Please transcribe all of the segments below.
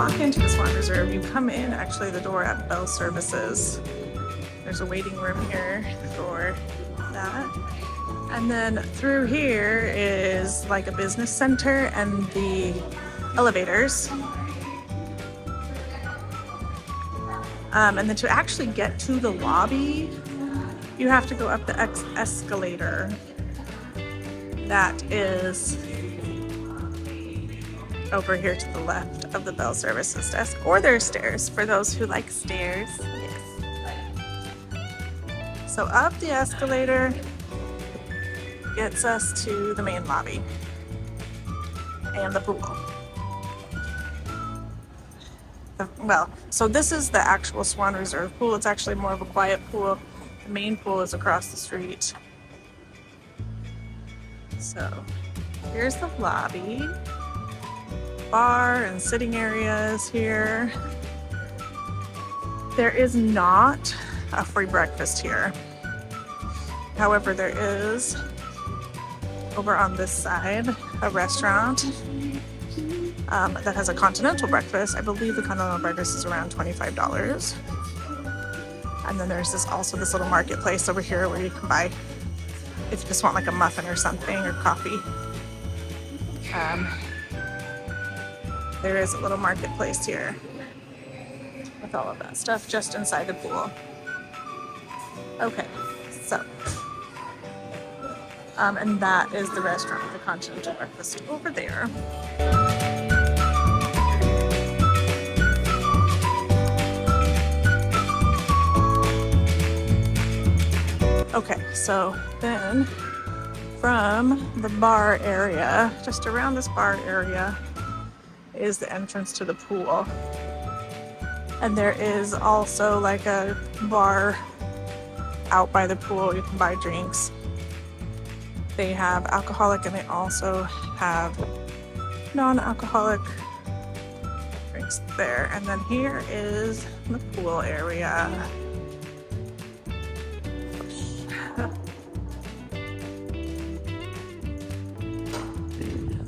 walk into the Swan Reserve, you come in actually the door at Bell Services. There's a waiting room here for that. And then through here is like a business center and the elevators. And then to actually get to the lobby, you have to go up the escalator. That is over here to the left of the Bell Services desk, or there's stairs for those who like stairs. Yes. So up the escalator gets us to the main lobby and the pool. Well, so this is the actual Swan Reserve pool. It's actually more of a quiet pool. The main pool is across the street. So here's the lobby. Bar and sitting areas here. There is not a free breakfast here. However, there is over on this side a restaurant that has a continental breakfast. I believe the continental breakfast is around $25. And then there's also this little marketplace over here where you can buy, if you just want like a muffin or something, or coffee. There is a little marketplace here with all of that stuff just inside the pool. Okay, so and that is the restaurant with the continental breakfast over there. Okay, so then from the bar area, just around this bar area, is the entrance to the pool. And there is also like a bar out by the pool. You can buy drinks. They have alcoholic and they also have non-alcoholic drinks there. And then here is the pool area.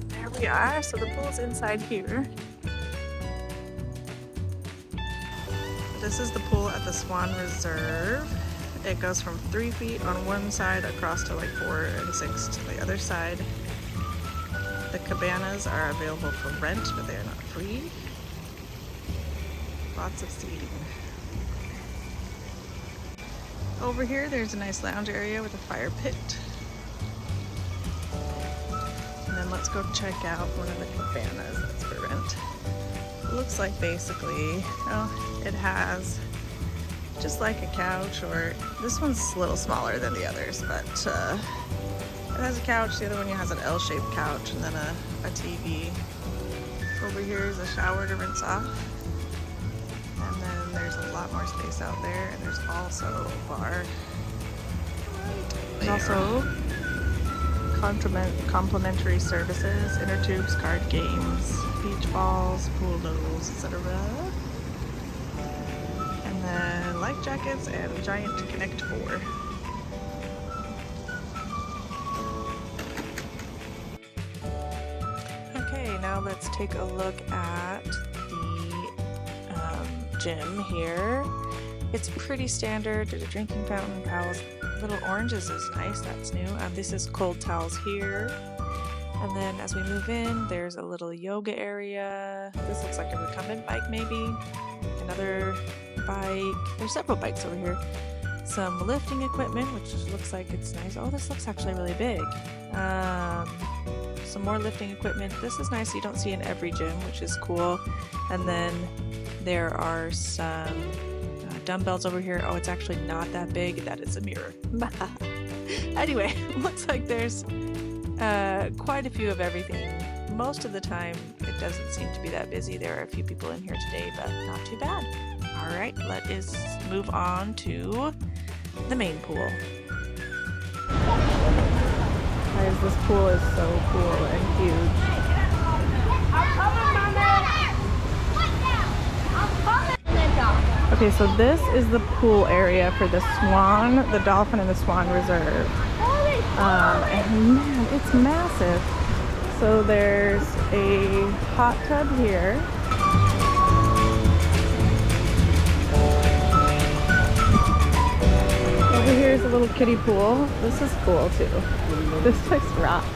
There we are. So the pool's inside here. This is the pool at the Swan Reserve. It goes from 3 feet on one side across to like 4 and 6 to the other side. The cabanas are available for rent, but they are not free. Lots of seating. Over here, there's a nice lounge area with a fire pit. And then let's go check out one of the cabanas that's for rent. It looks like basically, it has just like a couch, or this one's a little smaller than the others, but it has a couch. The other one has an L-shaped couch and then a TV. Over here is a shower to rinse off. And then there's a lot more space out there, and there's also a bar. There's also complimentary services, inner tubes, card games, beach balls, pool noodles, etc. And then life jackets and giant Connect 4. Okay, now let's take a look at the gym here. It's pretty standard. There's a drinking fountain, towels. Little oranges is nice, that's new. This is cold towels here. And then as we move in, there's a little yoga area. This looks like a recumbent bike maybe. Another bike. There's several bikes over here. Some lifting equipment, which looks like it's nice. Oh, this looks actually really big. Some more lifting equipment. This is nice. You don't see in every gym, which is cool. And then there are some dumbbells over here. Oh, it's actually not that big. That is a mirror. Anyway, looks like there's quite a few of everything. Most of the time, it doesn't seem to be that busy. There are a few people in here today, but not too bad. All right, let us move on to the main pool. Guys, this pool is so cool and huge. Okay, so this is the pool area for the Swan, the Dolphin, and the Swan Reserve. And man, it's massive. So there's a hot tub here. Over here is a little kiddie pool. This is cool too. This place rocks.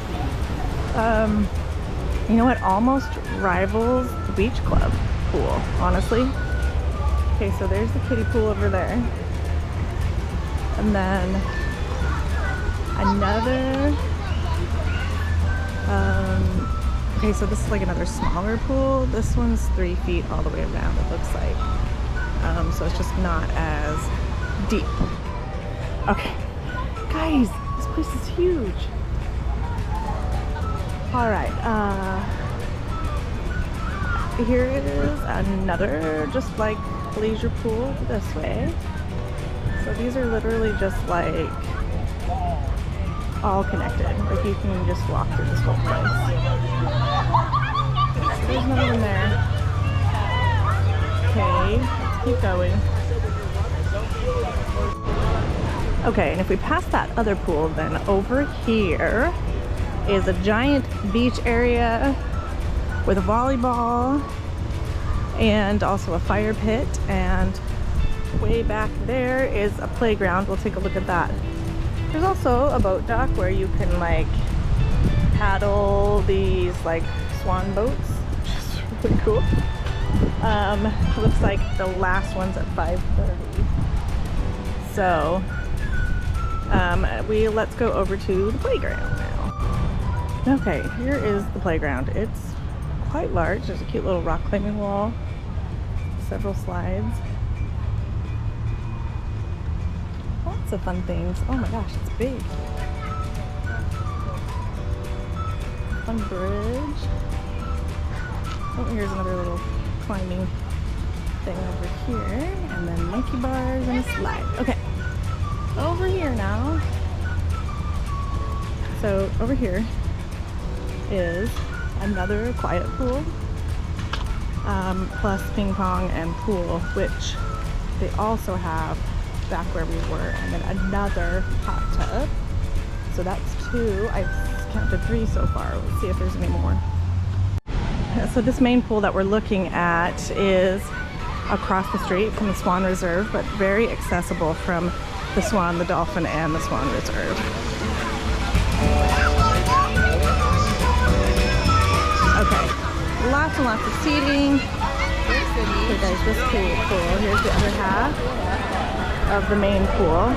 You know what? Almost rivals the beach club pool, honestly. Okay, so there's the kiddie pool over there. And then another, okay, so this is like another smaller pool. This one's 3 feet all the way around, it looks like. So it's just not as deep. Okay, guys, this place is huge. All right, here is another just like leisure pool this way. So these are literally just like all connected. Like you can just walk through this whole place. So there's another one there. Okay, let's keep going. Okay, and if we pass that other pool, then over here is a giant beach area with a volleyball and also a fire pit, and way back there is a playground. We'll take a look at that. There's also a boat dock where you can like paddle these like swan boats, which is really cool. Looks like the last one's at 5:30. So let's go over to the playground now. Okay, here is the playground. It's quite large. There's a cute little rock climbing wall, several slides, lots of fun things. Oh my gosh, it's big. Fun bridge. Oh, here's another little climbing thing over here, and then monkey bars and a slide. Okay, over here now. So over here is another quiet pool, plus ping pong and pool, which they also have back where we were, and then another hot tub. So that's 2. I've counted 3 so far. Let's see if there's any more. So this main pool that we're looking at is across the street from the Swan Reserve, but very accessible from the Swan, the Dolphin, and the Swan Reserve. Okay, lots and lots of seating. Okay guys, this pool is cool. Here's the other half of the main pool.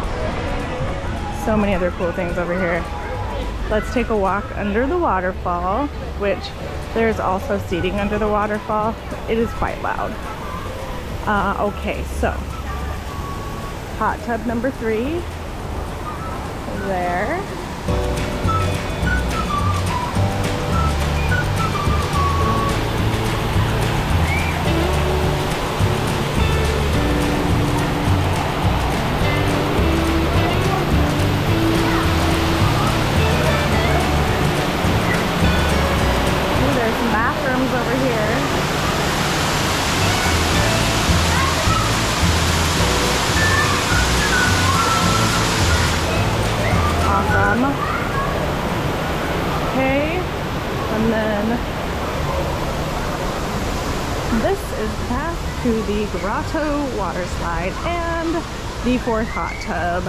So many other cool things over here. Let's take a walk under the waterfall, which there's also seating under the waterfall. It is quite loud. Okay, so hot tub number 3 there. Bathrooms over here. Awesome. Okay, and then this is the path to the Grotto water slide and the 4th hot tub.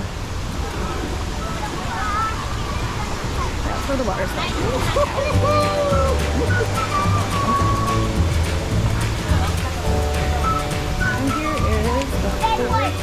That's where the water slide is. And here is the 4th